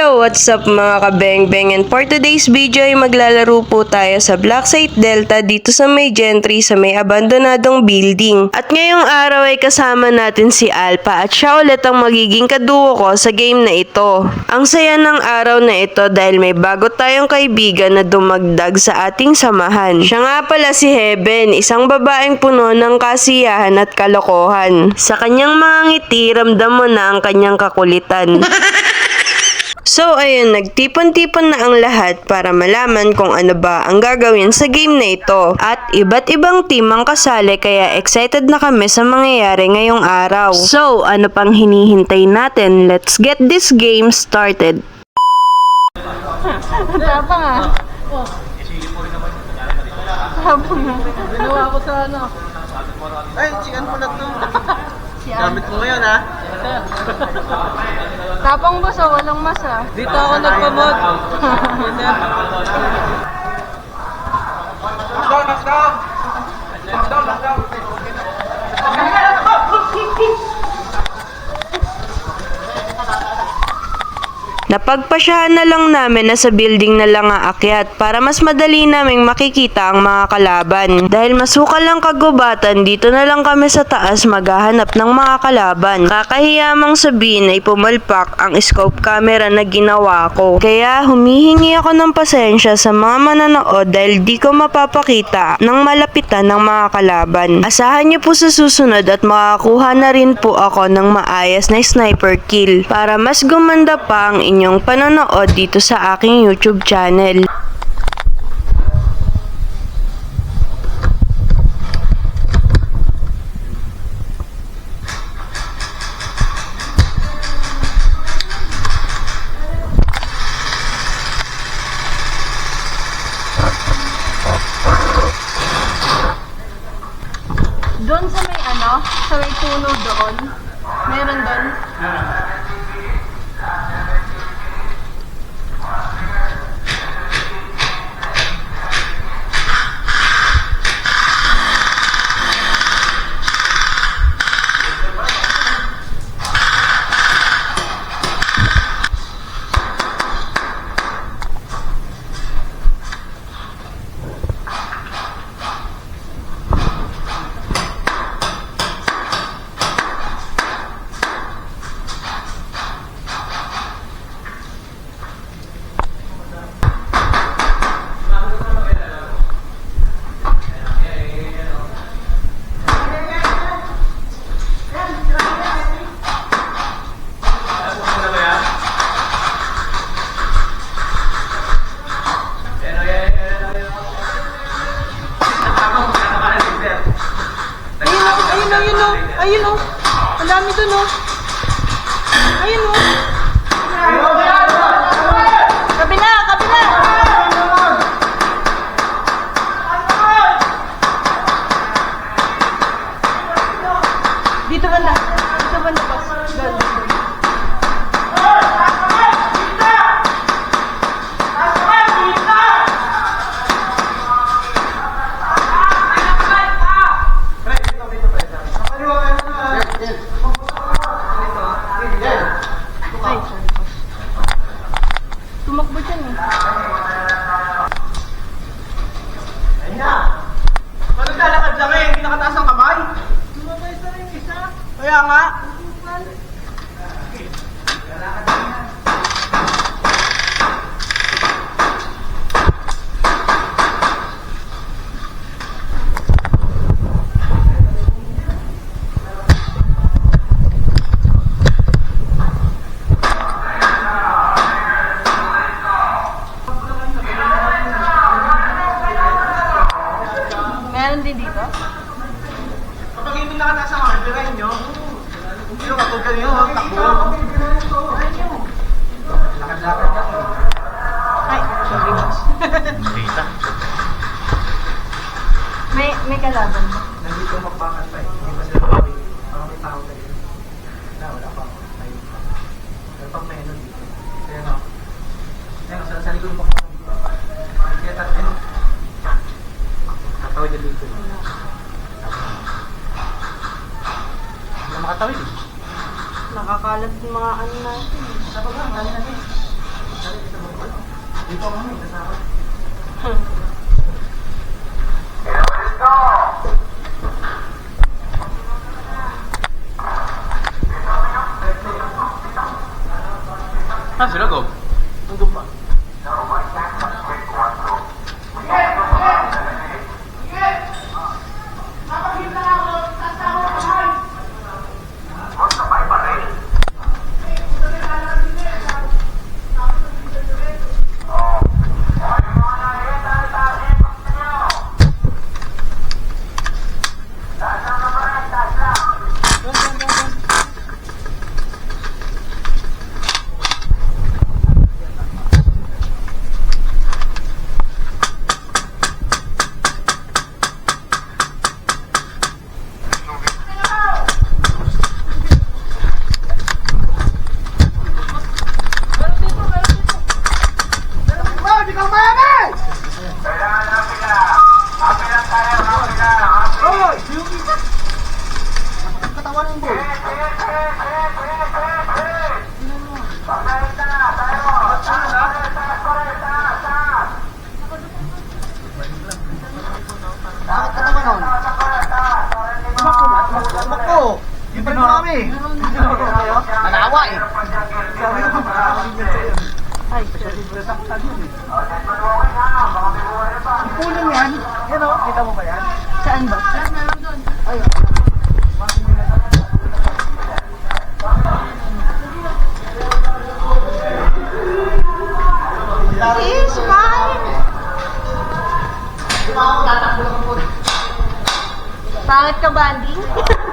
Yo, what's up mga kabeng-beng, and for today's video ay maglalaro po tayo sa Blacksite Delta dito sa may Gentry sa may abandonadong building. At ngayong araw ay kasama natin si Alpha at siya ulit ang magiging kaduo ko sa game na ito. Ang saya ng araw na ito dahil may bago tayong kaibigan na dumagdag sa ating samahan. Siya nga pala si Heaven, isang babaeng puno ng kasiyahan at kalokohan. Sa kanyang mga ngiti, ramdam mo na ang kanyang kakulitan. So ayun, nagtipon-tipon na ang lahat para malaman kung ano ba ang gagawin sa game na ito. At iba't ibang team ang kasali kaya excited na kami sa mangyayari ngayong araw. So ano pang hinihintay natin? Let's get this game started. Tapang ah. Tapang ah. Ginawa ko sa ano. Ay, chicken pala to. Gamit mo ngayon, ha? Tapang boss ah, walang mas ah. Dito ako nagpamod. Napagpasyahan na lang namin na sa building na lang aakyat para mas madali naming makikita ang mga kalaban. Dahil masukal lang kagubatan, dito na lang kami sa taas maghahanap ng mga kalaban. Kakahiyamang sabihin ay pumalpak ang scope camera na ginawa ko. Kaya humihingi ako ng pasensya sa mga mananood dahil di ko mapapakita ng malapitan ng mga kalaban. Asahan niyo po sa susunod at makakuha na rin po ako ng maayos na sniper kill para mas gumanda pa ang inyong panonood dito sa aking YouTube channel. Doon sa may ano, sa may puno doon. Meron doon. Ayun o. Ang dami dun o. Ayun o. Kabila, kabila. Dito banda. Dito banda boss. Tumakbo dyan eh. Ayun na. Paano naglalakad lang eh? Hindi nakataas ang kamay. Tumabay sa rin isa. Kaya nga. Meron din dito? Kapag hindi nakataas ang kamay, birahin nyo. Pero kapag ganyan, takbo. Lakad-lakad ka. Ay, sorry boss. May kalaban ba? Nandito magpakan pa eh. Hindi pa sila mabili. Parang may tao tayo. Wala pa. Pero pag may ano dito. Kaya no. Kaya sa likod mo pa. Kaya tayo. Natawid na dito. Hindi makatawid eh. Nakakalat yung mga ano natin. Sa baba, dali natin. Dito kami, kasama. Sila go? Nandun pa. Nanawa eh. Ay, pulong yan. Yan o, kita mo ba yan? Saan ba? Meron doon. Ay, Is fine. Pangit ka, banding?